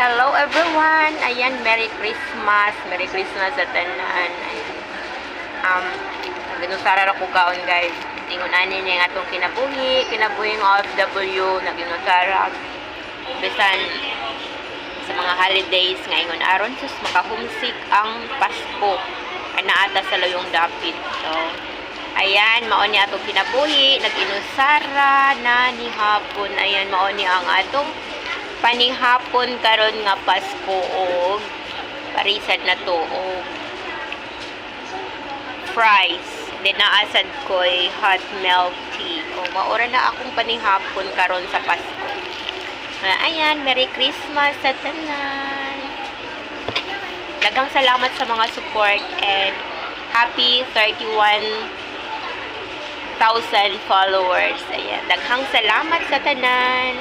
Hello everyone! Ayan, Merry Christmas! Merry Christmas sa tanan. Ginusara ra ko kaon guys. Tingon ani ni atong kinabuhi ng OFW na ginusara. Bisan sa mga holidays nga ingon aron sus makahumsik ang Pasko. Anaata sa layong dapit. So, ayan, mao ni atong kinabuhi, nag-inusara na ni hapon. Ayan, mao ni ang atong panihapon karon nga Pasko og parisan na to og fries. Then naasad ko'y hot milk tea. O maura na akong panihapon karon sa Pasko. Ayan, Merry Christmas sa tanan. Daghang salamat sa mga support and happy 31,000 followers. Ayan, daghang salamat sa tanan.